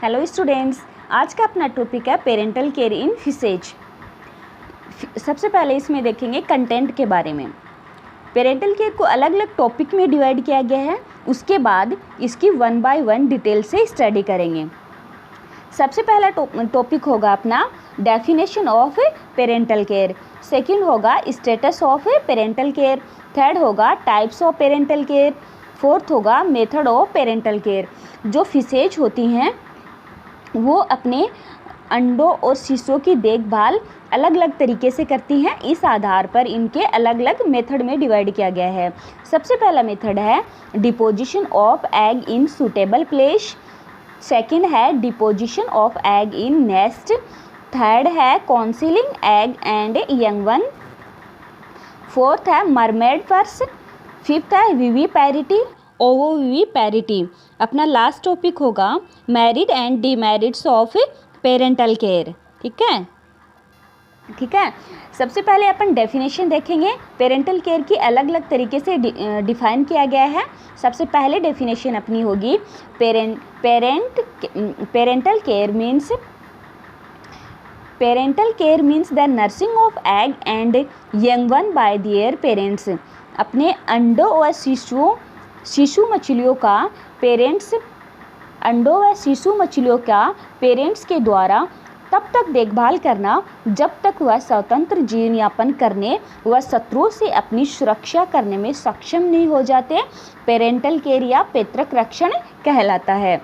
Hello students, आज का अपना टॉपिक है पेरेंटल केयर इन फिशेज। सबसे पहले इसमें देखेंगे कंटेंट के बारे में। पेरेंटल केयर को अलग अलग टॉपिक में डिवाइड किया गया है, उसके बाद इसकी 1 बाय 1 डिटेल से स्टडी करेंगे। सबसे पहला टॉपिक होगा अपना definition of parental care, second होगा status of parental care, third होगा types of parental care, fourth होगा मेथड ऑफ पेरेंटल केयर। जो फिशेज होती हैं वो अपने अंडों और शिशुओं की देखभाल अलग अलग तरीके से करती हैं। इस आधार पर इनके अलग अलग मेथड में डिवाइड किया गया है। सबसे पहला मेथड है deposition of egg in suitable place, second है deposition of egg in nest, third है counselling egg and young one, fourth है मरमेड पर्स, फिफ्थ है विविपैरिटी ओवोविविपैरिटी। अपना लास्ट टॉपिक होगा merit and demerits of parental care. ठीक है। सबसे पहले अपन डेफिनेशन देखेंगे। पेरेंटल केयर की अलग अलग तरीके से डिफाइन किया गया है। सबसे पहले डेफिनेशन अपनी होगी parental care means the nursing of egg and young one by their parents. अपने अंडों और शिशु मछलियों का पेरेंट्स के द्वारा तब तक देखभाल करना जब तक वह स्वतंत्र जीवन यापन करने व शत्रुओं से अपनी सुरक्षा करने में सक्षम नहीं हो जाते पेरेंटल केयर या पैतृक रक्षण कहलाता है।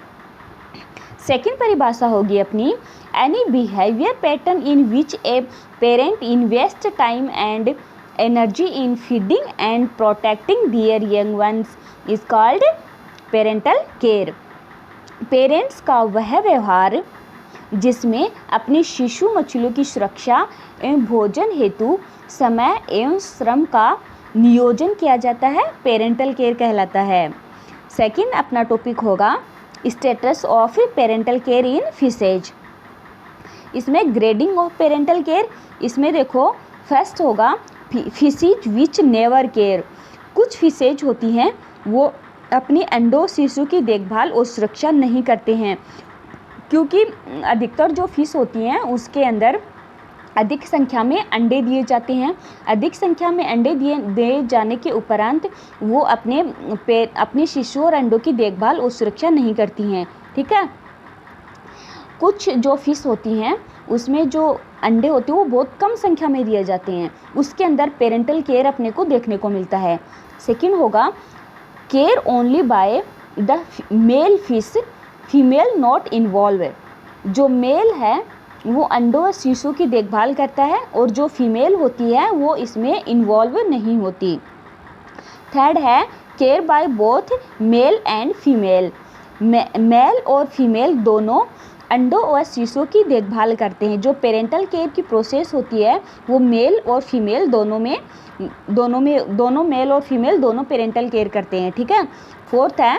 सेकंड परिभाषा होगी अपनी any behaviour pattern in which a parent invest time and energy in feeding and protecting their young ones is called parental care. Parents का वह व्यवहार जिसमें अपनी शिशु मछलियों की सुरक्षा एवं भोजन हेतु समय एवं श्रम का नियोजन किया जाता है पेरेंटल केयर कहलाता है। सेकंड अपना टॉपिक होगा status of parental care in fishes. इसमें ग्रेडिंग ऑफ पेरेंटल केयर, इसमें देखो फर्स्ट होगा फिशेज विच नेवर केयर। कुछ फिशेज होती हैं वो अपनी अंडों शिशु की देखभाल और सुरक्षा नहीं करते हैं, क्योंकि अधिकतर जो फिश होती हैं उसके अंदर अधिक संख्या में अंडे दिए जाते हैं। अधिक संख्या में अंडे दिए जाने के उपरांत वो अपने शिशु और अंडों की देखभाल और सुरक्षा नहीं करती हैं। ठीक है। कुछ जो फिश होती हैं उसमें जो अंडे होते हैं वो बहुत कम संख्या में दिए जाते हैं, उसके अंदर पेरेंटल केयर अपने को देखने को मिलता है। सेकंड होगा care only by the male fish, female not involve. जो मेल है वो अंडों और शिशु की देखभाल करता है और जो फीमेल होती है वो इसमें इन्वॉल्व नहीं होती। थर्ड है care by both male and female. Male और फीमेल दोनों अंडों और शिशुओं की देखभाल करते हैं। जो पेरेंटल केयर की प्रोसेस होती है वो मेल और फीमेल दोनों मेल और फीमेल दोनों पेरेंटल केयर करते हैं। ठीक है। फोर्थ है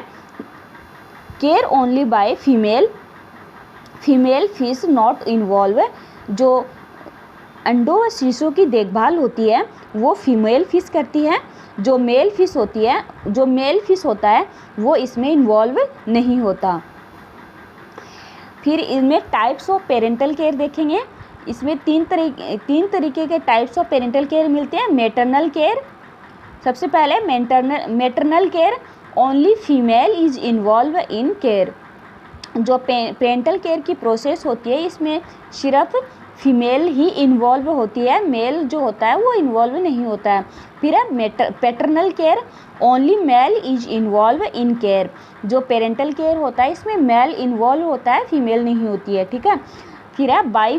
care only by female fish not involve. जो अंडों और शिशुओं की देखभाल होती है वो फीमेल फिश करती है। जो मेल फिश होता है वो इसमें इन्वॉल्व नहीं होता। फिर इनमें टाइप्स ऑफ पेरेंटल केयर देखेंगे। इसमें तीन तरीके के टाइप्स ऑफ पेरेंटल केयर मिलते हैं। मैटरनल केयर, सबसे पहले maternal care only female is involve in care. जो पेरेंटल केयर की प्रोसेस होती है इसमें सिर्फ फीमेल ही इन्वॉल्व होती है, मेल जो होता है वो इन्वॉल्व नहीं होता है। फिर है paternal care only mail is involve in care. जो पेरेंटल केयर होता है इसमें मेल इन्वॉल्व होता है, फीमेल नहीं होती है। ठीक है। फिर है बाई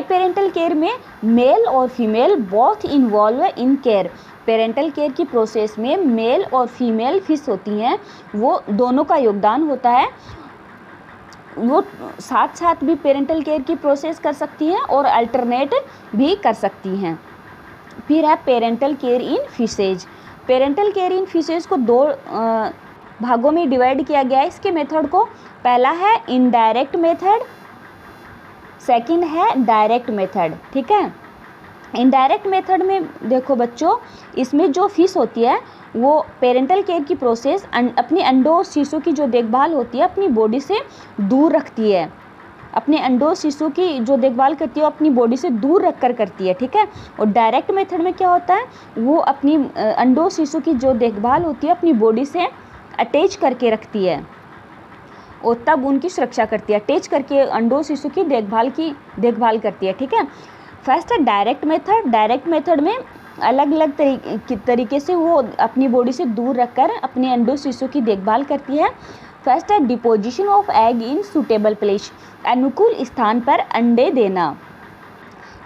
पेरेंटल केयर में मेल और female both involve in care. Parental care की प्रोसेस में मेल और फीमेल फिश होती हैं वो दोनों का योगदान होता है। वो साथ साथ भी पेरेंटल केयर की प्रोसेस कर सकती हैं और अल्टरनेट भी कर सकती हैं। फिर है पेरेंटल केयर इन फिशेज। पेरेंटल केयर इन फिशेज को दो भागों में डिवाइड किया गया है इसके मेथड को। पहला है इनडायरेक्ट मेथड, सेकंड है डायरेक्ट मेथड। ठीक है। इनडायरेक्ट मेथड में देखो बच्चों, इसमें जो फिश होती है वो पेरेंटल केयर की प्रोसेस अपने अंडों और शिशु की जो देखभाल होती है अपनी बॉडी से दूर रखती है। अपने अंडों शिशु की जो देखभाल करती है वो अपनी बॉडी से दूर रख कर करती है, ठीक है। और डायरेक्ट मेथड में क्या होता है, वो अपनी अंडों शिशु की जो देखभाल होती है अपनी बॉडी से अटैच करके रखती है और तब उनकी सुरक्षा करती है। अटैच करके अंडों शिशु की देखभाल करती है, ठीक है। फर्स्ट है डायरेक्ट मेथड। डायरेक्ट मेथड में अलग अलग तरीके से वो अपनी बॉडी से दूर रखकर अपने अंडों शिशु की देखभाल करती है। फर्स्ट है deposition of egg in suitable place, अनुकूल स्थान पर अंडे देना,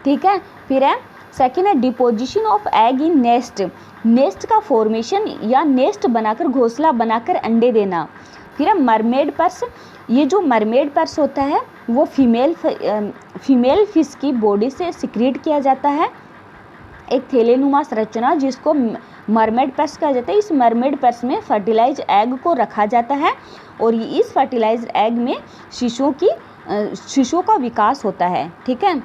ठीक है। फिर है सेकेंड है deposition of egg in nest, nest का फॉर्मेशन या नेस्ट बनाकर घोंसला बनाकर अंडे देना। फिर है मरमेड पर्स, ये जो मरमेड पर्स होता है वो फीमेल फिश की बॉडी से सिक्रीट किया जाता है, एक थैलेनुमा संरचना जिसको मरमेड पर्स कहा जाता है। इस मरमेड पर्स में फर्टिलाइज एग को रखा जाता है और इस फर्टिलाइज एग में शिशुओं का विकास होता है, ठीक है।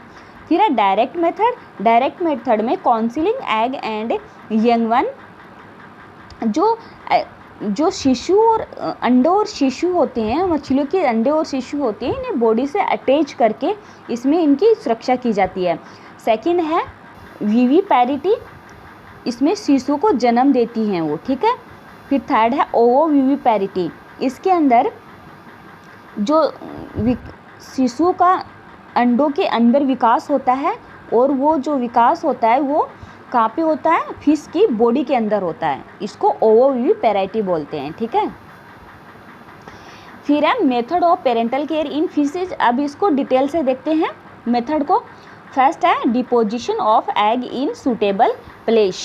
फिर है डायरेक्ट मेथड। डायरेक्ट मेथड में counselling egg and young one, जो शिशु और अंडों और शिशु होते हैं, मछलियों के अंडे और शिशु होते हैं, इन्हें बॉडी से अटैच करके इसमें इनकी सुरक्षा की जाती है। सेकंड है विविपैरिटी, इसमें शिशु को जन्म देती हैं वो, ठीक है। फिर थर्ड है ओवोविविपैरिटी, इसके अंदर जो शिशु का अंडों के अंदर विकास होता है और वो जो विकास होता है वो कहाँ पे होता है, फिश की बॉडी के अंदर होता है, इसको ओवोविविपैरिटी बोलते हैं, ठीक है। फिर है method of parental care in fishes, अब इसको डिटेल से देखते हैं मेथड को। फर्स्ट है deposition of egg in suitable place,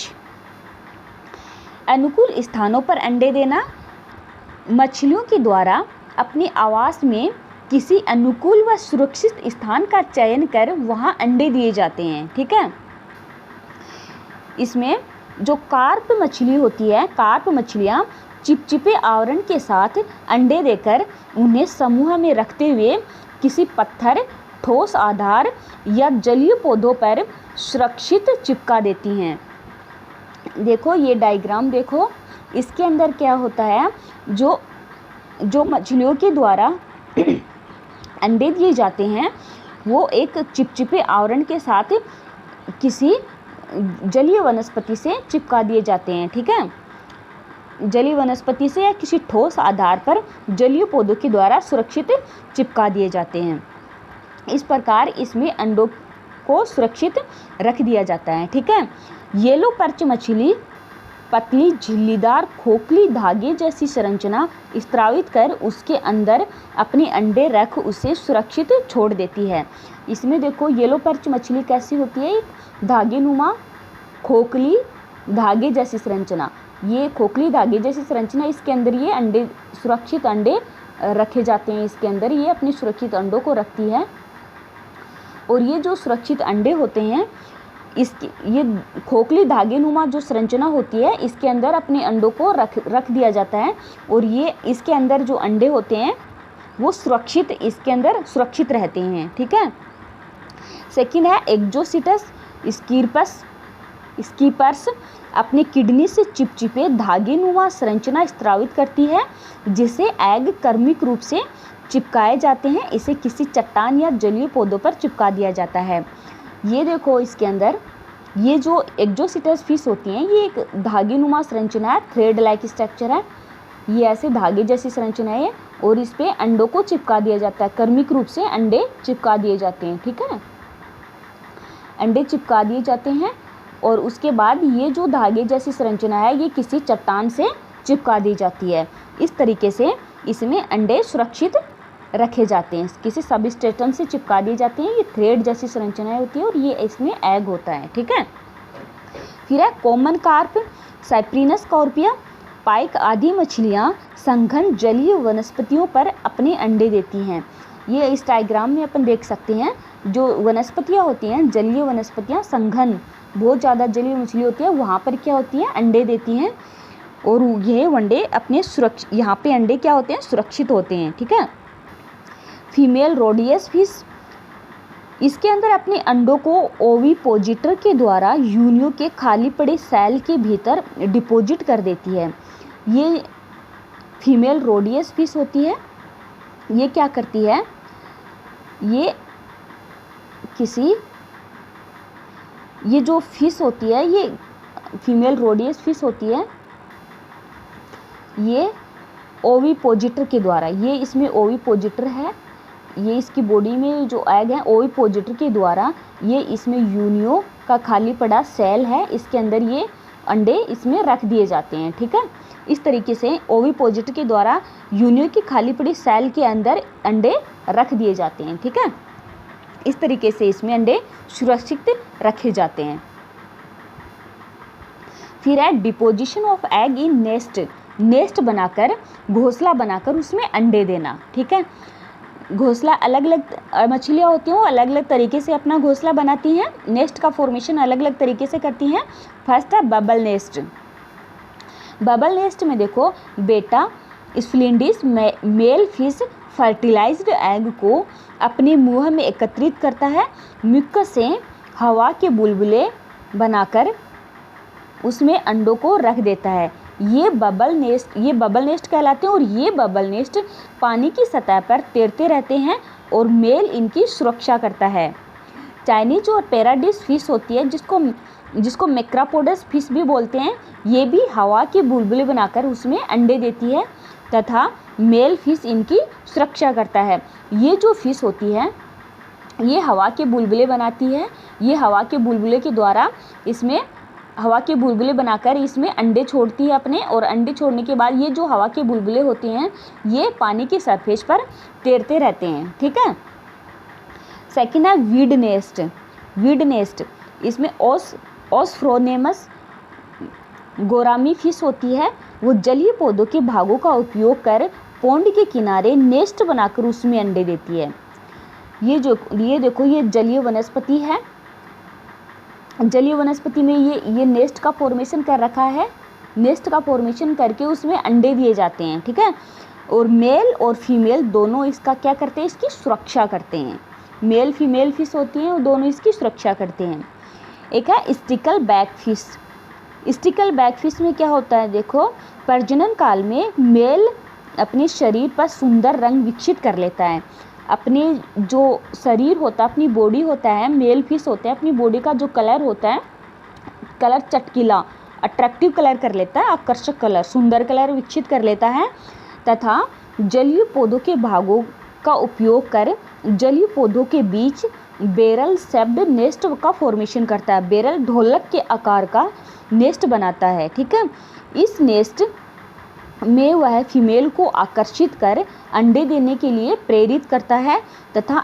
अनुकूल स्थानों पर अंडे देना। मछलियों के द्वारा अपने आवास में किसी अनुकूल व सुरक्षित स्थान का चयन कर वहां अंडे दिए जाते हैं, ठीक है। इसमें जो कार्प मछली होती है, कार्प मछलियां चिपचिपे आवरण के साथ अंडे देकर उन्हें समूह में रखते हुए किसी पत्थर, ठोस आधार या जलीय पौधों पर सुरक्षित चिपका देती हैं। देखो ये डायग्राम देखो, इसके अंदर क्या होता है, जो मछलियों के द्वारा अंडे दिए जाते हैं वो एक चिपचिपे आवरण के साथ किसी जलीय वनस्पति से चिपका दिए जाते हैं, ठीक है। जलीय वनस्पति से या किसी ठोस आधार पर जलीय पौधों के द्वारा सुरक्षित चिपका दिए जाते हैं। इस प्रकार इसमें अंडों को सुरक्षित रख दिया जाता है, ठीक है। येलो पर्च मछली पतली झिल्लीदार खोखली धागे जैसी संरचना स्त्रावित कर उसके अंदर अपने अंडे रख उसे सुरक्षित छोड़ देती है। इसमें देखो येलो पर्च मछली कैसी होती है, एक धागे नुमा खोखली धागे जैसी संरचना, ये खोखली धागे जैसी संरचना, इसके अंदर ये अंडे सुरक्षित अंडे रखे जाते हैं, इसके अंदर ये अपने सुरक्षित अंडों को रखती है। और ये जो सुरक्षित अंडे होते हैं, इसकी ये खोखली धागे नुमा जो संरचना होती है इसके अंदर अपने अंडों को रख दिया जाता है और ये इसके अंदर जो अंडे होते हैं वो सुरक्षित इसके अंदर सुरक्षित रहते हैं, ठीक है। सेकंड है एक्जोसिटस स्कीपर्स अपनी किडनी से चिपचिपे धागे नुमा संरचना स्त्रावित करती है जिसे एग कर्मिक रूप से चिपकाए जाते हैं। इसे किसी चट्टान या जलीय पौधों पर चिपका दिया जाता है। ये देखो इसके अंदर ये जो एक्जोसिटस फिश होती हैं ये एक धागे नुमा संरचना है, थ्रेड लाइक स्ट्रक्चर है, ये ऐसे धागे जैसी संरचना है और इस पे अंडों को चिपका दिया जाता है, कर्मिक रूप से अंडे चिपका दिए जाते हैं, ठीक है। अंडे चिपका दिए जाते हैं और उसके बाद ये जो धागे जैसी संरचना है ये किसी चट्टान से चिपका दी जाती है। इस तरीके से इसमें अंडे सुरक्षित रखे जाते हैं, किसी सबस्ट्रेटम से चिपका दिए जाते हैं। ये थ्रेड जैसी संरचनाएं होती है और ये इसमें एग होता है, ठीक है। फिर है कॉमन कार्प, साइप्रिनस कॉर्पिया, पाइक आदि मछलियां संघन जलीय वनस्पतियों पर अपने अंडे देती हैं। ये इस डायग्राम में अपन देख सकते हैं, जो वनस्पतियां होती हैं जलीय वनस्पतियां संघन बहुत ज़्यादा जलीय मछली होती है वहाँ पर क्या होती है अंडे देती हैं और ये अंडे अपने यहाँ पे अंडे क्या होते हैं सुरक्षित होते हैं, ठीक है। फीमेल रोडियस फिश इसके अंदर अपने अंडों को ओविपोजिटर के द्वारा यूनियो के खाली पड़े सेल के भीतर डिपॉजिट कर देती है। ये फीमेल रोडियस फिश होती है। ये क्या करती है, ये जो फिश होती है, ये फीमेल रोडियस फिश होती है, ये ओविपोजिटर के द्वारा, ये इसमें ओविपोजिटर है, ये इसकी बॉडी में जो एग है ओविपोजिटर के द्वारा, ये इसमें यूनियो का खाली पड़ा सेल है, इसके अंदर ये अंडे इसमें रख दिए जाते हैं। ठीक है, इस तरीके से ओविपोजिटर के द्वारा यूनियो की खाली पड़ी सेल के अंदर अंडे रख दिए जाते हैं। ठीक है, इस तरीके से इसमें अंडे सुरक्षित रखे जाते हैं। फिर है deposition of egg in nest, nest बनाकर, घोंसला बनाकर उसमें अंडे देना। ठीक है, घोंसला अलग अलग मछलियाँ होती हैं, वो अलग अलग तरीके से अपना घोंसला बनाती हैं, नेस्ट का फॉर्मेशन अलग अलग तरीके से करती हैं। फर्स्ट है बबल नेस्ट। बबल नेस्ट में देखो बेटा स्प्लिंडिस मेल फिश फर्टिलाइज्ड एग को अपने मुंह में एकत्रित करता है, म्यूकस से हवा के बुलबुले बनाकर उसमें अंडों को रख देता है। ये बबल नेस्ट कहलाते हैं और ये बबल नेस्ट पानी की सतह पर तैरते रहते हैं और मेल इनकी सुरक्षा करता है। चाइनीज और पैराडिस फिश होती है, जिसको मैक्रोपोडस फिश भी बोलते हैं, ये भी हवा के बुलबुले बनाकर उसमें अंडे देती है तथा मेल फिश इनकी सुरक्षा करता है। ये जो फिश होती है ये हवा के बुलबुले बनाती है, ये हवा के बुलबुले के द्वारा इसमें हवा के बुलबुले बनाकर इसमें अंडे छोड़ती है अपने, और अंडे छोड़ने के बाद ये जो हवा के बुलबुले होते हैं ये पानी की सरफेस पर तैरते रहते हैं। ठीक है, सेकंड है वीड नेस्ट। वीड नेस्ट इसमें ओस्फ्रोनेमस गोरामी फिश होती है, वो जलीय पौधों के भागों का उपयोग कर पौंड के किनारे नेस्ट बनाकर उसमें अंडे देती है। ये देखो ये जलीय वनस्पति है, जलीय वनस्पति में ये नेस्ट का फॉर्मेशन कर रखा है, नेस्ट का फॉर्मेशन करके उसमें अंडे दिए जाते हैं। ठीक है, और मेल और फीमेल दोनों इसका क्या करते हैं, इसकी सुरक्षा करते हैं। मेल फीमेल फिश होती हैं और दोनों इसकी सुरक्षा करते हैं। एक है sticker back fish. Sticker back fish में क्या होता है, देखो प्रजनन काल में मेल अपने शरीर पर सुंदर रंग विकसित कर लेता है। अपने जो शरीर होता है, अपनी बॉडी होता है, मेल फिश होता है, अपनी बॉडी का जो कलर होता है, कलर चटकीला अट्रैक्टिव कलर कर लेता है, आकर्षक कलर, सुंदर कलर विकसित कर लेता है तथा जलीय पौधों के भागों का उपयोग कर जलीय पौधों के बीच बेरल शेप्ड नेस्ट का फॉर्मेशन करता है। बेरल ढोलक के आकार का नेस्ट बनाता है। ठीक है, इस नेस्ट में वह फीमेल को आकर्षित कर अंडे देने के लिए प्रेरित करता है तथा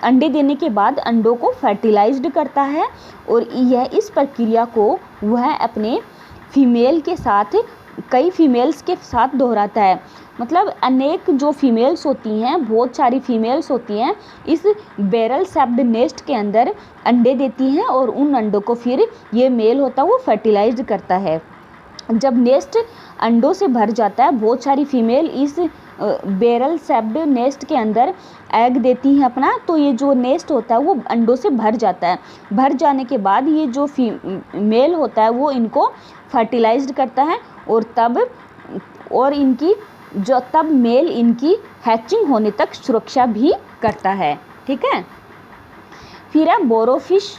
अंडे देने के बाद अंडों को फर्टिलाइज्ड करता है, और यह इस प्रक्रिया को वह अपने फीमेल के साथ कई फीमेल्स के साथ दोहराता है। मतलब अनेक जो फीमेल्स होती हैं, बहुत सारी फीमेल्स होती हैं, इस बैरल शेप्ड नेस्ट के अंदर अंडे देती हैं और उन अंडों को फिर ये मेल होता है वो फर्टिलाइज्ड करता है। जब नेस्ट अंडों से भर जाता है, बहुत सारी फीमेल इस बैरल शेप्ड नेस्ट के अंदर एग देती हैं अपना, तो ये जो नेस्ट होता है वो अंडों से भर जाता है। भर जाने के बाद ये जो मेल होता है वो इनको फर्टिलाइज्ड करता है तब मेल इनकी हैचिंग होने तक सुरक्षा भी करता है। ठीक है, फिर है बोरोफिश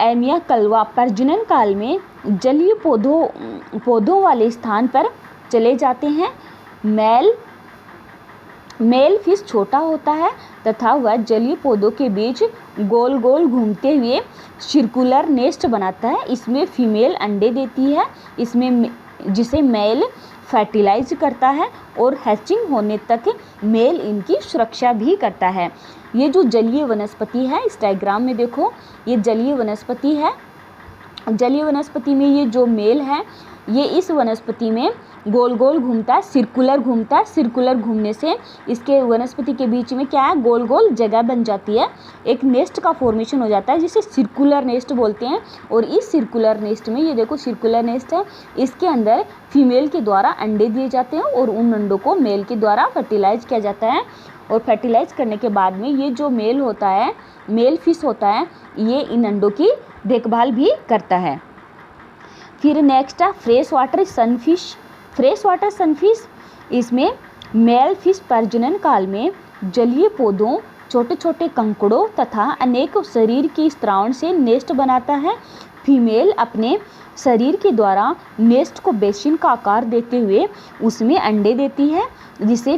एमिया कलवा। प्रजनन काल में जलीय पौधों वाले स्थान पर चले जाते हैं। मेल फिश छोटा होता है तथा वह जलीय पौधों के बीच गोल गोल घूमते हुए सर्कुलर नेस्ट बनाता है। इसमें फीमेल अंडे देती है, जिसे मेल फर्टिलाइज करता है और हैचिंग होने तक मेल इनकी सुरक्षा भी करता है। ये जो जलीय वनस्पति है, इस डायग्राम में देखो ये जलीय वनस्पति है। जलीय वनस्पति में ये जो मेल है ये इस वनस्पति में गोल गोल घूमता है, सर्कुलर घूमता है। सर्कुलर घूमने से इसके वनस्पति के बीच में क्या है, गोल गोल जगह बन जाती है, एक नेस्ट का फॉर्मेशन हो जाता है जिसे सर्कुलर नेस्ट बोलते हैं। और इस सर्कुलर नेस्ट में, ये देखो सर्कुलर नेस्ट है, इसके अंदर फीमेल के द्वारा अंडे दिए जाते हैं और उन अंडों को मेल के द्वारा फर्टिलाइज किया जाता है। और फर्टिलाइज करने के बाद में ये जो मेल होता है, मेल फिश होता है, ये इन अंडों की देखभाल भी करता है। फिर नेक्स्ट है fresh water sunfish. Fresh water sunfish, इसमें मेल फिश प्रजनन काल में जलीय पौधों, छोटे छोटे कंकड़ों तथा अनेक शरीर की स्त्राव से नेस्ट बनाता है। फीमेल अपने शरीर के द्वारा नेस्ट को बेसिन का आकार देते हुए उसमें अंडे देती है, जिसे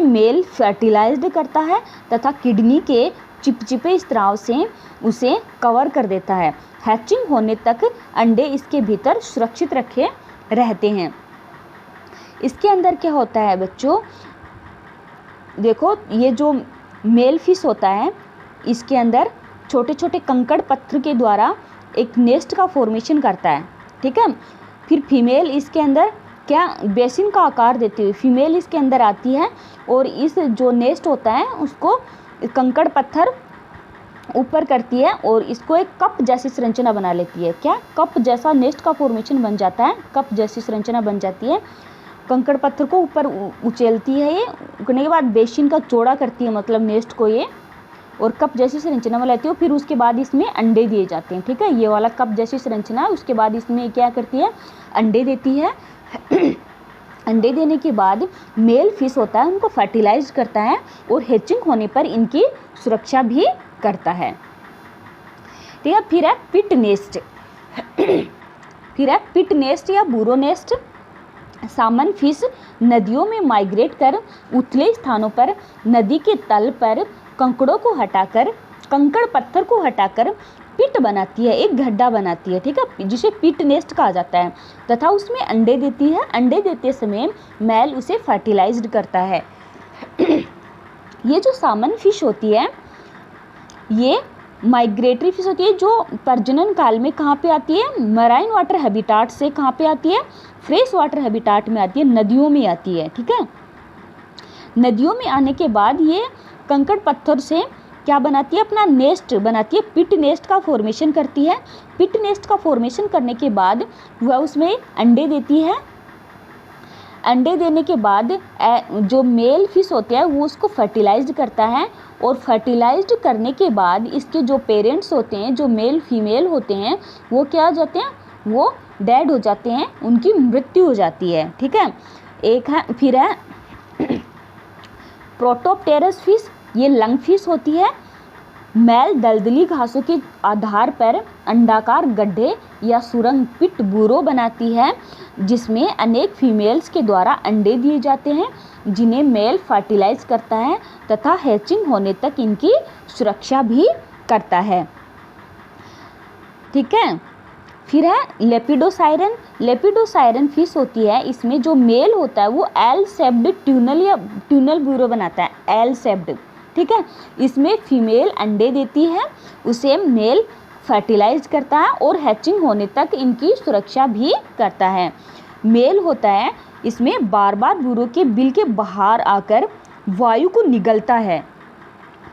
मेल फर्टिलाइज्ड करता है तथा किडनी के चिपचिपे स्त्राव से उसे कवर कर देता है। हैचिंग होने तक अंडे इसके भीतर सुरक्षित रखे रहते हैं। इसके अंदर क्या होता है बच्चों, देखो ये जो मेल फिश होता है, इसके अंदर छोटे छोटे कंकड़ पत्थर के द्वारा एक नेस्ट का फॉर्मेशन करता है, ठीक है। फिर फीमेल इसके अंदर क्या बेसिन का आकार देती हुई फीमेल इसके अंदर आती है और इस जो नेस्ट होता है उसको कंकड़ पत्थर ऊपर करती है और इसको एक कप जैसी संरचना बना लेती है। क्या कप जैसा नेस्ट का फॉर्मेशन बन जाता है, कप जैसी संरचना बन जाती है। कंकड़ पत्थर को ऊपर उछेलती है, ये उगने के बाद बेसिन का चौड़ा करती है, मतलब नेस्ट को ये, और कप जैसी संरचना में लेती है। फिर उसके बाद इसमें अंडे दिए जाते हैं, ठीक है। ये वाला कप जैसी संरचना, उसके बाद इसमें क्या करती है, अंडे देती है। अंडे देने के बाद मेल फिश होता है उनको फर्टिलाइज करता है और हैचिंग होने पर इनकी सुरक्षा भी करता है, ठीक है। फिर है पिट नेस्ट। फिर है पिट नेस्ट या बुरो नेस्ट। सामन फिश नदियों में माइग्रेट कर उथले स्थानों पर नदी के तल पर कंकड़ों को हटाकर, कंकड़ पत्थर को हटाकर पिट बनाती है, एक गड्ढा बनाती है, ठीक है, जिसे पिट नेस्ट कहा जाता है, तथा उसमें अंडे देती है। अंडे देते समय मेल उसे फर्टिलाइज्ड करता है। ये जो सामन फिश होती है, ये माइग्रेटरी फिश होती है जो प्रजनन काल में कहाँ पे आती है, मराइन वाटर हैबिटाट से कहाँ पे आती है, फ्रेश वाटर हैबिटाट में आती है, नदियों में आती है, ठीक है। नदियों में आने के बाद ये कंकड़ पत्थर से क्या बनाती है, अपना नेस्ट बनाती है, पिट नेस्ट का फॉर्मेशन करती है। पिट नेस्ट का फॉर्मेशन करने के बाद वह उसमें अंडे देती है। अंडे देने के बाद जो मेल फिश होते हैं वो उसको फर्टिलाइज्ड करता है और फर्टिलाइज्ड करने के बाद इसके जो पेरेंट्स होते हैं, जो मेल फीमेल होते हैं, वो क्या हो जाते हैं, वो डेड हो जाते हैं, उनकी मृत्यु हो जाती है, ठीक है। एक है फिर है प्रोटोप्टेरस फिश। ये लंग फिश होती है। मेल दलदली घासों के आधार पर अंडाकार गड्ढे या सुरंग पिट बुरो बनाती है, जिसमें अनेक फीमेल्स के द्वारा अंडे दिए जाते हैं, जिन्हें मेल फर्टिलाइज करता है तथा हैचिंग होने तक इनकी सुरक्षा भी करता है, ठीक है। फिर है लेपिडोसाइरन। लेपिडोसाइरन फिश होती है, इसमें जो मेल होता है वो एल सेप्ड ट्यूनल या ट्यूनल ब्यूरो बनाता है, एल सेप्ड, ठीक है। इसमें फीमेल अंडे देती है, उसे मेल फर्टिलाइज करता है और हैचिंग होने तक इनकी सुरक्षा भी करता है। मेल होता है, इसमें बार बार ब्यूरो के बिल के बाहर आकर वायु को निगलता है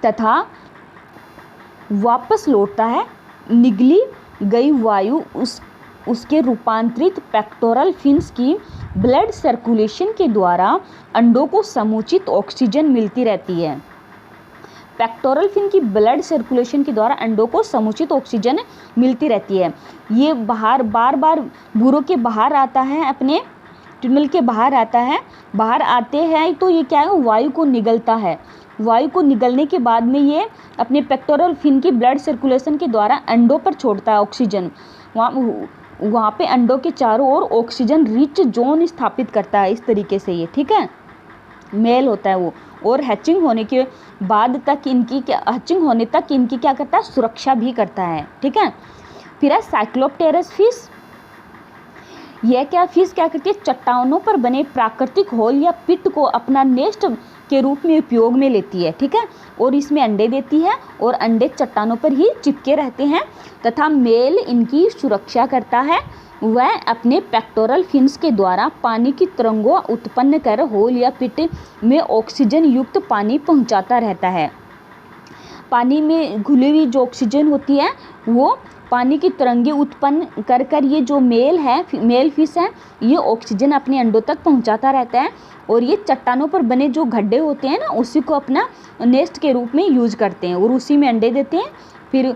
तथा वापस लौटता है। निगली गई वायु उसके रूपांतरित पेक्टोरल फिन्स की ब्लड सर्कुलेशन के द्वारा अंडों को समुचित ऑक्सीजन मिलती रहती है। पेक्टोरल फिन की ब्लड सर्कुलेशन के द्वारा अंडों को समुचित ऑक्सीजन मिलती रहती है। ये बार बार बुरो के बाहर आता है, अपने ट्यूनल के बाहर आता है। बाहर आते हैं तो ये क्या है, वायु को निगलता है। वायु को निगलने के बाद में ये अपने पेक्टोरल फिन की ब्लड सर्कुलेशन के द्वारा अंडों पर छोड़ता है ऑक्सीजन। वहाँ पे अंडों के चारों ओर ऑक्सीजन रिच जोन स्थापित करता है, इस तरीके से ये, ठीक है, मेल होता है वो। और हैचिंग होने के बाद तक इनकी क्या करता है, सुरक्षा भी करता है, ठीक है। फिर है साइक्लोप्टेरस फिश। यह फिश क्या करती है, चट्टानों पर बने प्राकृतिक होल या पिट को अपना नेस्ट के रूप में उपयोग में लेती है, ठीक है। और इसमें अंडे देती है और अंडे चट्टानों पर ही चिपके रहते हैं तथा मेल इनकी सुरक्षा करता है। वह अपने पेक्टोरल फिन्स के द्वारा पानी की तरंगों उत्पन्न कर होल या पिट में ऑक्सीजन युक्त पानी पहुंचाता रहता है। पानी में घुली हुई जो ऑक्सीजन होती है वो पानी की तरंगे उत्पन्न कर कर ये जो मेल फिश है ये ऑक्सीजन अपने अंडों तक पहुंचाता रहता है। और ये चट्टानों पर बने जो गड्ढे होते हैं ना उसी को अपना नेस्ट के रूप में यूज करते हैं और उसी में अंडे देते हैं। फिर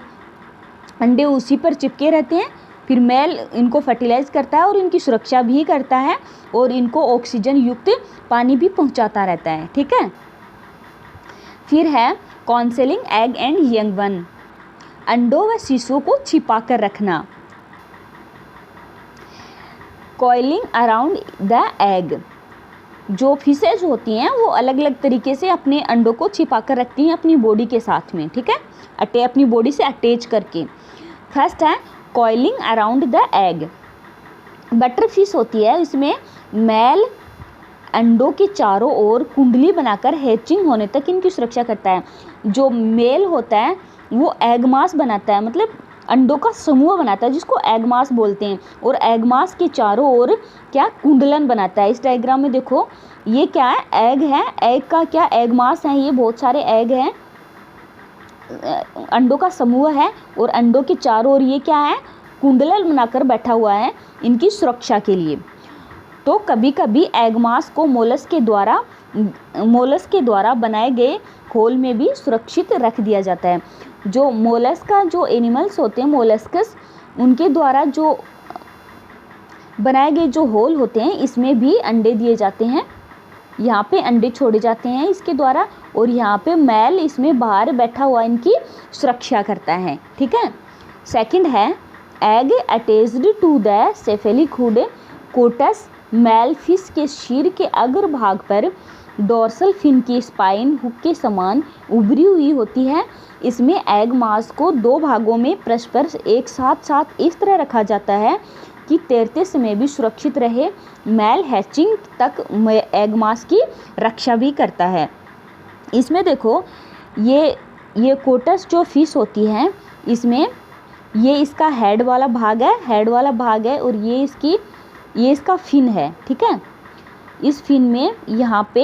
अंडे उसी पर चिपके रहते हैं। फिर मेल इनको फर्टिलाइज करता है और इनकी सुरक्षा भी करता है और इनको ऑक्सीजन युक्त पानी भी पहुंचाता रहता है, ठीक है। फिर है counselling egg and young one, अंडों व शिशुओं को छिपा कर रखना। कॉइलिंग अराउंड द एग, जो फिशेज होती हैं वो अलग अलग तरीके से अपने अंडों को छिपा कर रखती हैं अपनी बॉडी के साथ में, ठीक है, अपनी बॉडी से अटैच करके। फर्स्ट है coiling around the egg. Butter fish होती है, इसमें मेल अंडों के चारों ओर कुंडली बनाकर हैचिंग होने तक इनकी सुरक्षा करता है। जो मेल होता है वो एग मास बनाता है, मतलब अंडों का समूह बनाता है जिसको एग मास बोलते हैं। और एग मास के चारों ओर क्या कुंडलन बनाता है। इस डायग्राम में देखो ये क्या है, एग है, एग का क्या एग मास है, ये बहुत सारे एग हैं, अंडों का समूह है और अंडों के चारों ओर ये क्या है, कुंडलन बनाकर बैठा हुआ है इनकी सुरक्षा के लिए। तो कभी कभी एग मास को मोलस के द्वारा बनाए गए होल में भी सुरक्षित रख दिया जाता है। जो मोलस का जो एनिमल्स होते हैं मोलस्कस, उनके द्वारा जो बनाए गए जो होल होते हैं इसमें भी अंडे दिए जाते हैं। यहाँ पे अंडे छोड़े जाते हैं इसके द्वारा और यहाँ पे मेल इसमें बाहर बैठा हुआ इनकी सुरक्षा करता है, ठीक है। सेकंड है egg attached to the cephalic Kurtus. Male fish के शीर के अग्र भाग पर डोर्सल फिन की स्पाइन हुक के समान उभरी हुई होती है। इसमें एग मास को दो भागों में परस्पर एक साथ इस तरह रखा जाता है कि तैरते समय भी सुरक्षित रहे। मेल हैचिंग तक एग मास की रक्षा भी करता है। इसमें देखो ये कोटस जो फिश होती है इसमें ये इसका हेड वाला भाग है और ये इसका फिन है, ठीक है। इस फिन में यहाँ पे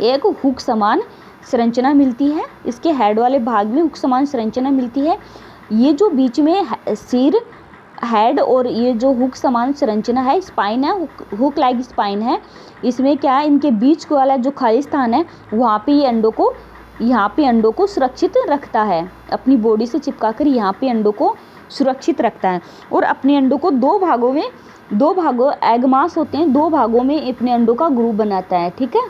एक हुक समान संरचना मिलती है, इसके हेड वाले भाग में हुक समान संरचना मिलती है। ये जो बीच में सिर, हेड और ये जो हुक समान संरचना है, स्पाइन है, हुक लाइक स्पाइन है, इसमें क्या है, इनके बीच वाला जो खाली स्थान है वहाँ पे ये अंडों को सुरक्षित रखता है, अपनी बॉडी से चिपकाकर यहाँ पे अंडों को सुरक्षित रखता है। और अपने अंडों को दो भागों एग मास होते हैं, दो भागों में अपने अंडों का ग्रुप बनाता है, ठीक है।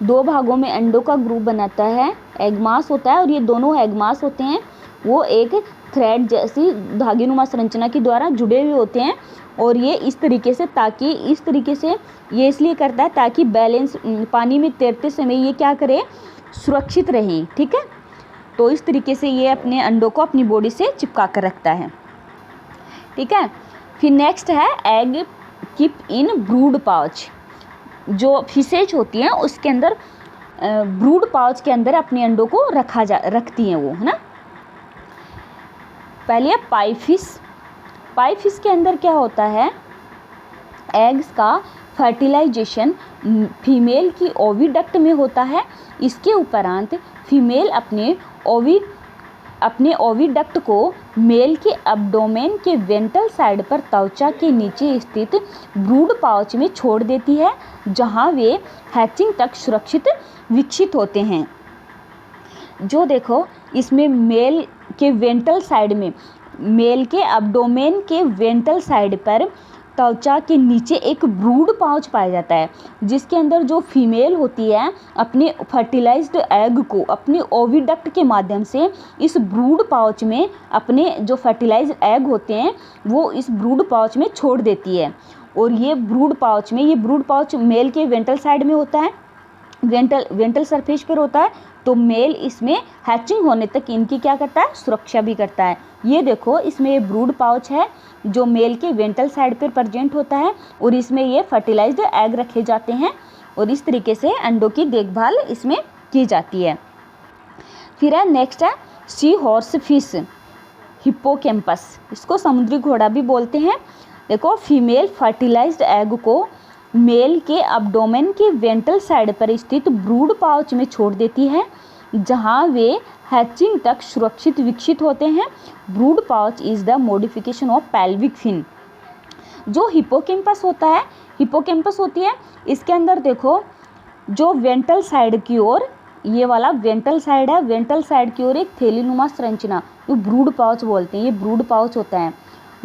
दो भागों में अंडों का ग्रुप बनाता है, एग मास होता है और ये दोनों एग मास होते हैं वो एक थ्रेड जैसी धागेनुमा संरचना के द्वारा जुड़े हुए होते हैं। और ये इस तरीके से ये इसलिए करता है ताकि बैलेंस पानी में तैरते समय ये क्या करे, सुरक्षित रहें, ठीक है। तो इस तरीके से ये अपने अंडों को अपनी बॉडी से चिपका कर रखता है, ठीक है। फिर नेक्स्ट है egg keep in brood pouch. जो फिशेज होती हैं उसके अंदर ब्रूड पाउच के अंदर अपने अंडों को रखती हैं वो, है ना। पहले पाई फिश के अंदर क्या होता है, एग्स का फर्टिलाइजेशन फीमेल की ओविडक्ट में होता है। इसके उपरांत फीमेल अपने ओविडक्ट को मेल के एब्डोमेन के वेंट्रल साइड पर त्वचा के नीचे स्थित ब्रूड पाउच में छोड़ देती है, जहां वे हैचिंग तक सुरक्षित विकसित होते हैं। जो देखो इसमें मेल के एब्डोमेन के वेंट्रल साइड पर त्वचा के नीचे एक ब्रूड पाउच पाया जाता है, जिसके अंदर जो फीमेल होती है अपने फर्टिलाइज्ड एग को अपने ओविडक्ट के माध्यम से इस ब्रूड पाउच में अपने जो फर्टिलाइज्ड एग होते हैं वो इस ब्रूड पाउच में छोड़ देती है। और ये ब्रूड पाउच मेल के वेंट्रल साइड में होता है, वेंट्रल सरफेस पर होता है। तो मेल इसमें हैचिंग होने तक इनकी क्या करता है, सुरक्षा भी करता है। ये देखो इसमें ये ब्रूड पाउच है जो मेल के वेंट्रल साइड पर प्रेजेंट होता है और इसमें ये फर्टिलाइज्ड एग रखे जाते हैं और इस तरीके से अंडों की देखभाल इसमें की जाती है। फिर है नेक्स्ट है सी हॉर्स फिश हिप्पोकैम्पस, इसको समुद्री घोड़ा भी बोलते हैं। देखो फीमेल फर्टिलाइज्ड एग को मेल के अब्डोमेन के वेंट्रल साइड पर स्थित ब्रूड पाउच में छोड़ देती है, जहां वे हैचिंग तक सुरक्षित विकसित होते हैं। Brood pouch is the modification of pelvic fin. जो हिप्पोकैम्पस होता है, हिप्पोकैम्पस होती है, इसके अंदर देखो जो वेंट्रल साइड की ओर, ये वाला वेंट्रल साइड है, वेंट्रल साइड की ओर एक थैलीनुमा संरचना, जो ब्रूड पाउच बोलते हैं, ये ब्रूड पाउच होता है।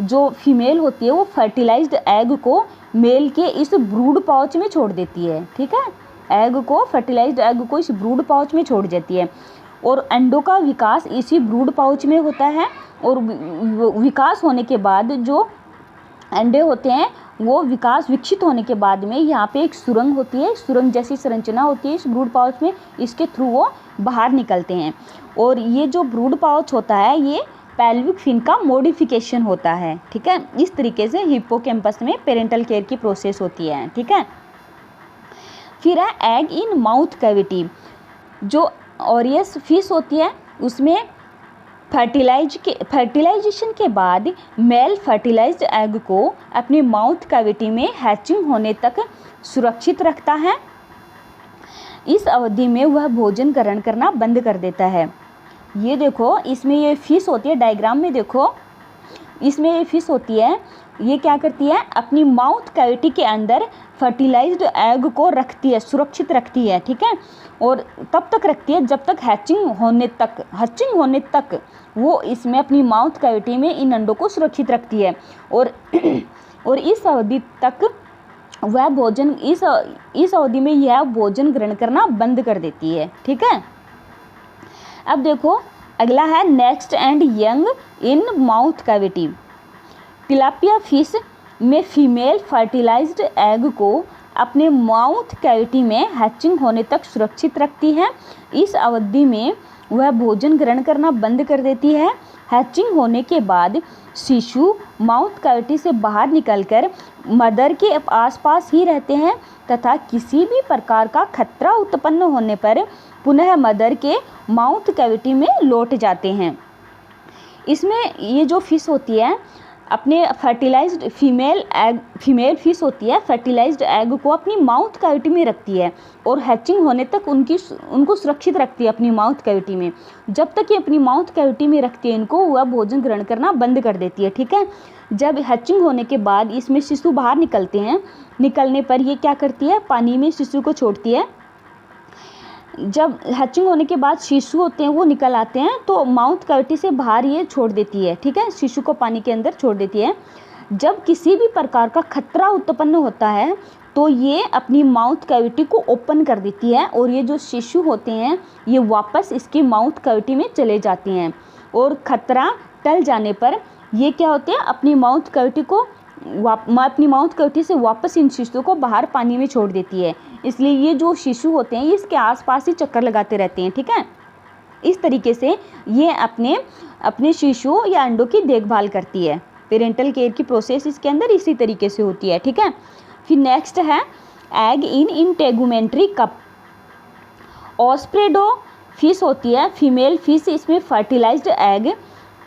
जो फीमेल होती है वो फर्टिलाइज्ड एग को मेल के इस ब्रूड पाउच में छोड़ देती है, ठीक है, एग को, फर्टिलाइज्ड एग को इस ब्रूड पाउच में छोड़ देती है और अंडों का विकास इसी ब्रूड पाउच में होता है। और विकास होने के बाद जो अंडे होते हैं वो विकसित होने के बाद में यहाँ पे एक सुरंग होती है, सुरंग जैसी संरचना होती है इस ब्रूड पाउच में, इसके थ्रू वो बाहर निकलते हैं। और ये जो ब्रूड पाउच होता है ये पेल्विक फिन का मॉडिफिकेशन होता है, ठीक है। इस तरीके से हिप्पोकैम्पस में पेरेंटल केयर की प्रोसेस होती है, ठीक है। फिर है एग इन माउथ कैविटी। जो ऑरियस फिश होती है उसमें फर्टिलाइजेशन के बाद मेल फर्टिलाइज्ड एग को अपने माउथ कैविटी में हैचिंग होने तक सुरक्षित रखता है। इस अवधि में वह भोजन ग्रहण करना बंद कर देता है। ये देखो इसमें ये फिश होती है, डायग्राम में देखो इसमें ये फिश होती है, ये क्या करती है, अपनी माउथ कैविटी के अंदर फर्टिलाइज्ड एग को रखती है, सुरक्षित रखती है, ठीक है। और तब तक रखती है जब तक हैचिंग होने तक वो इसमें अपनी माउथ कैविटी में इन अंडों को सुरक्षित रखती है। और इस अवधि तक वह भोजन, इस अवधि में यह भोजन ग्रहण करना बंद कर देती है, ठीक है। अब देखो अगला है next and young in mouth cavity. Tilapia fish में फीमेल फर्टिलाइज्ड एग को अपने माउथ कैविटी में हैचिंग होने तक सुरक्षित रखती है। इस अवधि में वह भोजन ग्रहण करना बंद कर देती है। हैचिंग होने के बाद शिशु माउथ कैविटी से बाहर निकलकर मदर के आसपास ही रहते हैं तथा किसी भी प्रकार का खतरा उत्पन्न होने पर पुनः मदर के माउथ कैविटी में लौट जाते हैं। इसमें ये जो फिश होती है अपने फर्टिलाइज्ड फीमेल फिश होती है, फर्टिलाइज्ड एग को अपनी माउथ कैविटी में रखती है और हैचिंग होने तक उनको सुरक्षित रखती है अपनी माउथ कैविटी में। जब तक ये अपनी माउथ कैविटी में रखती है इनको, वह भोजन ग्रहण करना बंद कर देती है, ठीक है। जब हैचिंग होने के बाद इसमें शिशु बाहर निकलते हैं, निकलने पर ये क्या करती है, पानी में शिशु को छोड़ती है। जब हैचिंग होने के बाद शिशु होते हैं वो निकल आते हैं तो माउथ कैविटी से बाहर ये छोड़ देती है, ठीक है, शिशु को पानी के अंदर छोड़ देती है। जब किसी भी प्रकार का खतरा उत्पन्न होता है तो ये अपनी माउथ कैविटी को ओपन कर देती है और ये जो शिशु होते हैं ये वापस इसकी माउथ कैविटी में चले जाते हैं और खतरा टल जाने पर ये क्या होते हैं, अपनी माउथ कैविटी से वापस इन शिशुओं को बाहर पानी में छोड़ देती है। इसलिए ये जो शिशु होते हैं ये इसके आसपास ही चक्कर लगाते रहते हैं, ठीक है। इस तरीके से ये अपने शिशु या अंडों की देखभाल करती है। पेरेंटल केयर की प्रोसेस इसके अंदर इसी तरीके से होती है, ठीक है। फिर नेक्स्ट है एग इन इंटेगुमेंट्री कप। ऑस्प्रेडो फिश होती है, फीमेल फिश, इसमें फर्टिलाइज्ड एग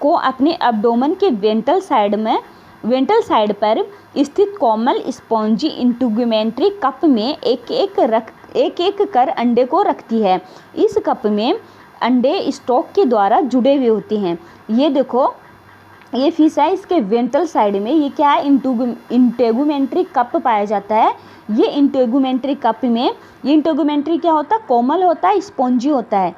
को अपने एब्डोमेन के वेंट्रल साइड पर स्थित कोमल स्पॉन्जी इंटेगुमेंट्री कप में एक एक कर अंडे को रखती है। इस कप में अंडे स्टॉक के द्वारा जुड़े हुए होते हैं। ये देखो ये फिश है, इसके वेंट्रल साइड में ये क्या है, इंटेगुमेंट्री कप पाया जाता है। ये इंटेगुमेंट्री कप में, ये इंटेगुमेंट्री क्या होता है, कोमल होता है, स्पॉन्जी होता है।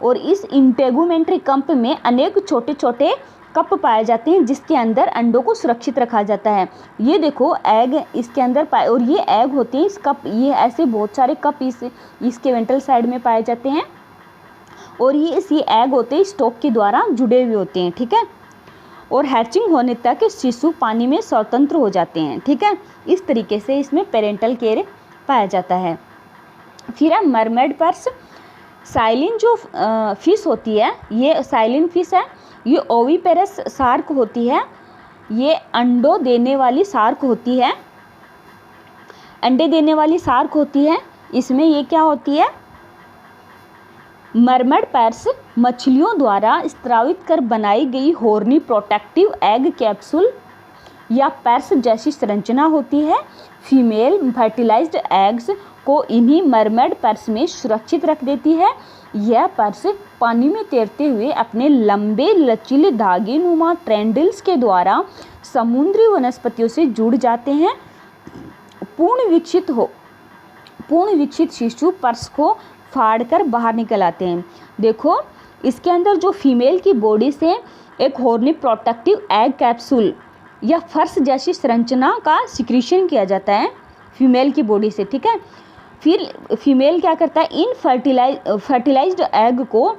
और इस इंटेगुमेंट्री कप में अनेक छोटे छोटे कप पाए जाते हैं जिसके अंदर अंडों को सुरक्षित रखा जाता है। ये देखो एग इसके अंदर पाए, और ये एग होते हैं इस कप, ये ऐसे बहुत सारे कप इसके वेंट्रल साइड में पाए जाते हैं और ये एग होते हैं स्टॉक के द्वारा जुड़े हुए होते हैं, ठीक है। और हैचिंग होने तक शिशु पानी में स्वतंत्र हो जाते हैं, ठीक है। इस तरीके से इसमें पेरेंटल केयर पाया जाता है। फिर है मरमेड पर्स। साइलिन जो फिश होती है, ये साइलिन फिश है, ये ओविपेरस शार्क होती है। ये अंडे देने वाली शार्क होती है। इसमें ये क्या होती है, मरमड पैर्स मछलियों द्वारा स्त्रावित कर बनाई गई हॉर्नी प्रोटेक्टिव एग कैप्सूल या पैर्स जैसी संरचना होती है। फीमेल फर्टिलाइज्ड एग्स को इन्हीं मरमेड पर्स में सुरक्षित रख देती है। यह पर्स पानी में तैरते हुए अपने लंबे लचीले धागे नुमा ट्रेंडल्स के द्वारा समुद्री वनस्पतियों से जुड़ जाते हैं। पूर्ण विकसित शिशु पर्स को फाड़कर बाहर निकल आते हैं। देखो इसके अंदर जो फीमेल की बॉडी से एक हॉर्नी प्रोटेक्टिव एग कैप्सूल या फर्स जैसी संरचना का सिक्रीशन किया जाता है फीमेल की बॉडी से, ठीक है। फिर फीमेल क्या करता है, इन फर्टिलाइज्ड एग को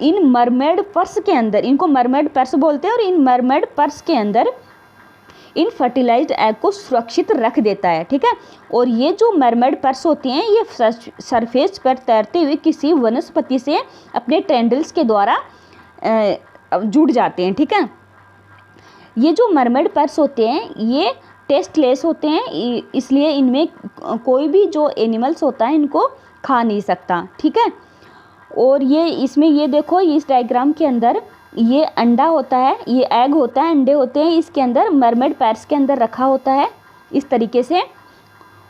इन मरमेड पर्स के अंदर, इनको मरमेड पर्स बोलते हैं, और इन मरमेड पर्स के अंदर इन फर्टिलाइज्ड एग को सुरक्षित रख देता है, ठीक है। और ये जो मरमेड पर्स होती हैं ये सरफेस पर तैरते हुए किसी वनस्पति से अपने टेंडल्स के द्वारा जुड़ जाते हैं, ठीक है। ये जो मरमेड पर्स होते हैं ये टेस्टलेस होते हैं, इसलिए इनमें कोई भी जो एनिमल्स होता है इनको खा नहीं सकता, ठीक है। और ये इसमें ये देखो इस डायग्राम के अंदर ये अंडा होता है, ये एग होता है, अंडे होते हैं, इसके अंदर मरमेड पैर्स के अंदर रखा होता है इस तरीके से।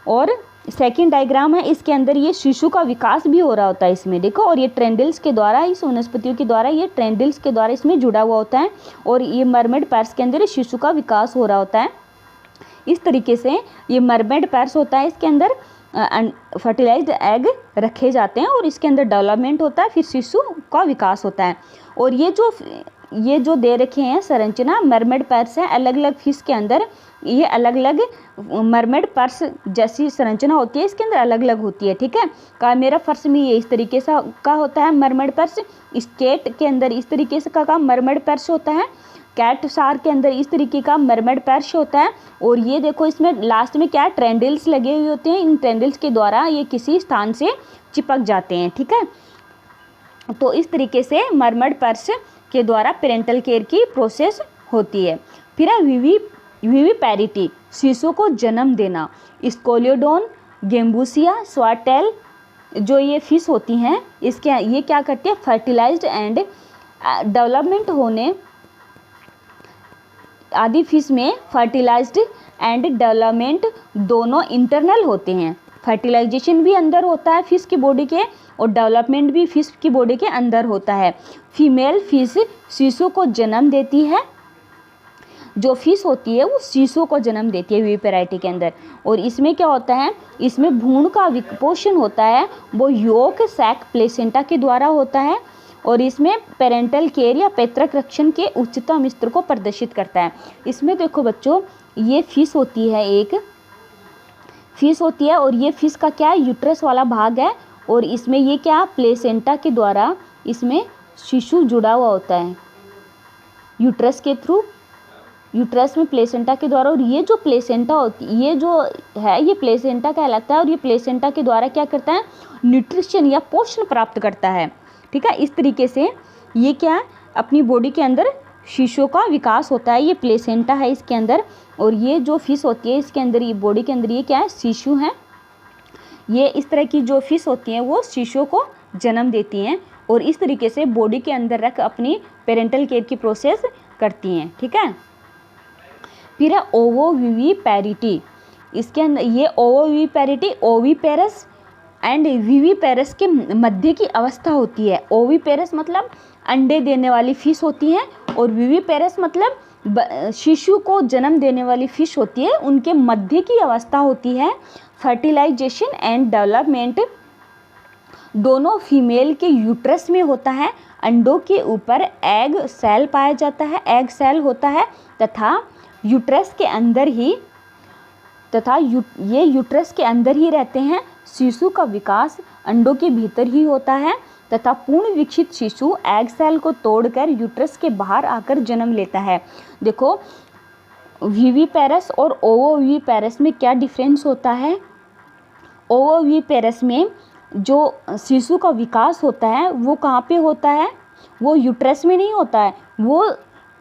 और सेकंड डायग्राम है, इसके अंदर ये शिशु का विकास भी हो रहा होता है इसमें, देखो। और ये ट्रेंडल्स के द्वारा, इस वनस्पतियों के द्वारा, ये ट्रेंडल्स के द्वारा इसमें जुड़ा हुआ होता है और ये मरमेड पैर्स के अंदर शिशु का विकास हो रहा होता है। इस तरीके से ये मरमेड पैर्स होता है, इसके अंदर फर्टिलाइज्ड एग रखे जाते हैं और इसके अंदर डेवलपमेंट होता है, फिर शिशु का विकास होता है। और ये जो दे रखे हैं संरचना मरमेड पर्स है, अलग अलग फिश के अंदर ये अलग अलग मरमेड पर्स जैसी संरचना होती है, इसके अंदर अलग अलग होती है, ठीक है। कामेरा पर्स में ये इस तरीके से का होता है मरमेड पर्स, स्केट के अंदर इस तरीके से का मरमेड पर्स होता है, कैट सार के अंदर इस तरीके का मरमेड पर्स होता है। और ये देखो इसमें लास्ट में क्या ट्रेंडल्स लगे हुए होते हैं, इन ट्रेंडल्स के द्वारा ये किसी स्थान से चिपक जाते हैं, ठीक है। तो इस तरीके से मरमेड पर्स के द्वारा पेरेंटल केयर की प्रोसेस होती है। फिर है विविपैरिटी, शिशु को जन्म देना। स्कोलियोडोन, गेम्बूसिया, स्वाटेल जो ये फिश होती हैं इसके ये क्या करती है, फर्टिलाइज्ड एंड डेवलपमेंट होने आदि फिश में फर्टिलाइज्ड एंड डेवलपमेंट दोनों इंटरनल होते हैं। फर्टिलाइजेशन भी अंदर होता है फिश की बॉडी के और डेवलपमेंट भी फिश की बॉडी के अंदर होता है। फीमेल फिश शिशु को जन्म देती है, जो फिश होती है वो शिशु को जन्म देती है विविपैरिटी के अंदर। और इसमें क्या होता है, इसमें भ्रूण का विपोषण होता है, वो योक सैक प्लेसेंटा के द्वारा होता है और इसमें पेरेंटल केयर या पैतृक रक्षण के उच्चतम स्तर को प्रदर्शित करता है। इसमें देखो बच्चों ये फिश होती है, एक फिश होती है और ये फिश का क्या है, यूट्रस वाला भाग है और इसमें ये क्या प्लेसेंटा के द्वारा इसमें शिशु जुड़ा हुआ होता है यूट्रस के थ्रू, यूट्रस में प्लेसेंटा के द्वारा। और ये जो प्लेसेंटा होती है ये जो है ये प्लेसेंटा कहलाता है और ये प्लेसेंटा के द्वारा क्या करता है, न्यूट्रिशन या पोषण प्राप्त करता है, ठीक है। इस तरीके से ये क्या अपनी बॉडी के अंदर शिशु का विकास होता है, ये प्लेसेंटा है इसके अंदर। और ये जो फिश होती है इसके अंदर ये बॉडी के अंदर ये क्या है, शिशु है। ये इस तरह की जो फिश होती हैं वो शिशु को जन्म देती हैं और इस तरीके से बॉडी के अंदर रख अपनी पेरेंटल केयर की प्रोसेस करती हैं, ठीक है। फिर है ओवोविविपैरिटी, इसके अंदर ये ओवोविविपैरिटी ओविपेरस एंड विविपेरस के मध्य की अवस्था होती है। ओविपेरस मतलब अंडे देने वाली फिश होती हैं और विविपेरस मतलब शिशु को जन्म देने वाली फिश होती है, उनके मध्य की अवस्था होती है। फर्टिलाइजेशन एंड डेवलपमेंट दोनों फीमेल के यूट्रस में होता है। अंडों के ऊपर एग सेल पाया जाता है, एग सेल होता है तथा यूट्रस के अंदर ही ये यूट्रस के अंदर ही रहते हैं। शिशु का विकास अंडों के भीतर ही होता है तथा पूर्ण विकसित शिशु एग सेल को तोड़कर यूट्रस के बाहर आकर जन्म लेता है। देखो विविपेरस और ओवोविविपेरस में क्या डिफरेंस होता है। ओवोविविपेरस में जो शिशु का विकास होता है वो कहाँ पे होता है, वो यूट्रस में नहीं होता है, वो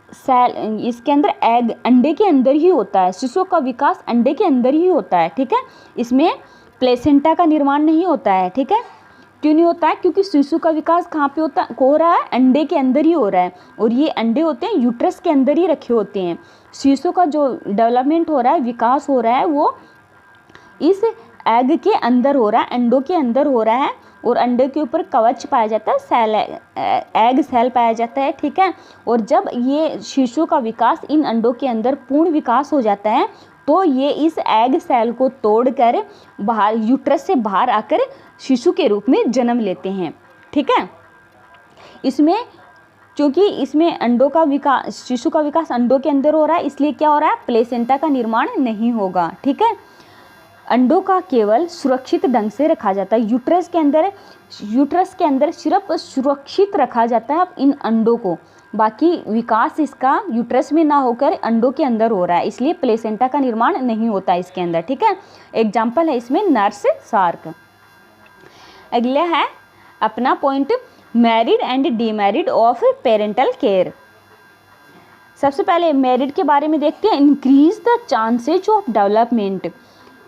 सेल इसके अंदर एग अंडे के अंदर ही होता है। शिशु का विकास अंडे के अंदर ही होता है, ठीक है। इसमें प्लेसेंटा का निर्माण नहीं होता है, ठीक है। क्यों नहीं होता है? क्योंकि शिशु का विकास कहाँ पे हो रहा है? अंडे के अंदर ही हो रहा है, और ये अंडे होते हैं यूट्रस के अंदर ही रखे होते हैं। शिशु का जो डेवलपमेंट हो रहा है, विकास हो रहा है, वो इस एग के अंदर हो रहा है, अंडों के अंदर हो रहा है, और अंडे के ऊपर कवच पाया जाता है, सेल, एग सेल पाया जाता है, ठीक है। और जब ये शिशु का विकास इन अंडों के अंदर पूर्ण विकास हो जाता है, तो ये इस एग सेल को तोड़कर बाहर यूट्रस से बाहर आकर शिशु के रूप में जन्म लेते हैं, ठीक है। इसमें क्योंकि इसमें अंडों का विकास, शिशु का विकास अंडों के अंदर हो रहा है, इसलिए क्या हो रहा है? प्लेसेंटा का निर्माण नहीं होगा, ठीक है। अंडों का केवल सुरक्षित ढंग से रखा जाता है यूट्रस के अंदर सिर्फ सुरक्षित रखा जाता है इन अंडों को, बाकी विकास इसका यूट्रस में ना होकर अंडों के अंदर हो रहा है, इसलिए प्लेसेंटा का निर्माण नहीं होता इसके अंदर, ठीक है। एग्जाम्पल है इसमें नर्स शार्क। अगला है अपना point, merit and demerit of parental care. सबसे पहले मैरिड के बारे में देखते हैं। Increase the chances of development,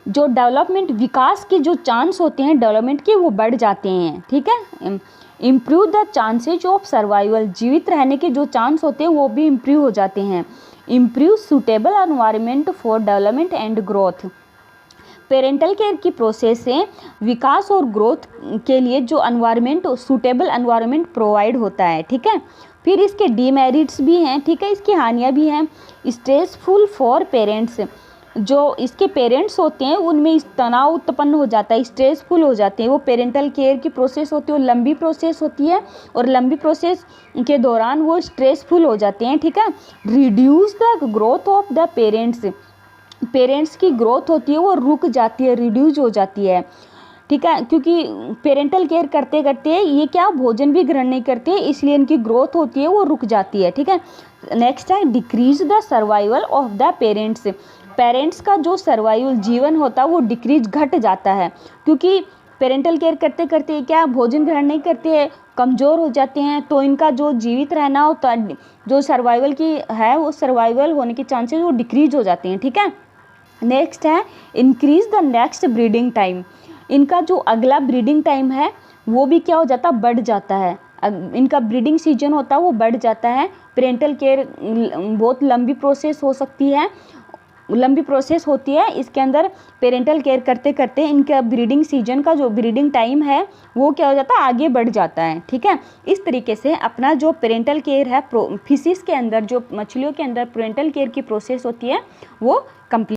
जो डेवलपमेंट विकास के जो चांस होते हैं डेवलपमेंट के, वो बढ़ जाते हैं, ठीक है। Improve the chances of survival, जीवित रहने के जो चांस होते हैं वो भी इम्प्रूव हो जाते हैं। Improve suitable environment for development and growth, parental care की प्रोसेस से विकास और ग्रोथ के लिए जो एनवायरनमेंट, सूटेबल एनवायरनमेंट प्रोवाइड होता है, ठीक है। फिर इसके डीमेरिट्स भी हैं, ठीक है, इसकी हानियाँ भी हैं। स्ट्रेसफुल फॉर पेरेंट्स, जो इसके पेरेंट्स होते हैं उनमें इस तनाव उत्पन्न हो जाता है, स्ट्रेसफुल हो जाते हैं। वो पेरेंटल केयर की प्रोसेस होती है, वो लंबी प्रोसेस होती है, और लंबी प्रोसेस के दौरान वो स्ट्रेसफुल हो जाते हैं, ठीक है। Reduce the growth of the parents की ग्रोथ होती है वो रुक जाती है, रिड्यूस हो जाती है, ठीक है। क्योंकि पेरेंटल केयर करते करते ये क्या भोजन भी ग्रहण नहीं करते, इसलिए इनकी ग्रोथ होती है वो रुक जाती है, ठीक है। नेक्स्ट है decrease the survival of the parents का जो सर्वाइवल जीवन होता है वो डिक्रीज घट जाता है, क्योंकि पेरेंटल केयर करते करते क्या भोजन ग्रहण नहीं करते हैं, कमज़ोर हो जाते हैं, तो इनका जो जीवित रहना होता है, जो सर्वाइवल की है, वो सर्वाइवल होने के चांसेस वो डिक्रीज हो जाते हैं, ठीक है। नेक्स्ट है increase the next breeding time, इनका जो अगला ब्रीडिंग टाइम है वो भी क्या हो जाता है? बढ़ जाता है। इनका ब्रीडिंग सीजन होता है वो बढ़ जाता है। पेरेंटल केयर बहुत लंबी प्रोसेस हो सकती है, लंबी प्रोसेस होती है, इसके अंदर पेरेंटल केयर करते करते इनका ब्रीडिंग सीजन का जो ब्रीडिंग टाइम है वो क्या हो जाता है? आगे बढ़ जाता है, ठीक है। इस तरीके से अपना जो पेरेंटल केयर है, फिशिस के अंदर, जो मछलियों के अंदर पेरेंटल केयर की प्रोसेस होती है वो कंप्लीट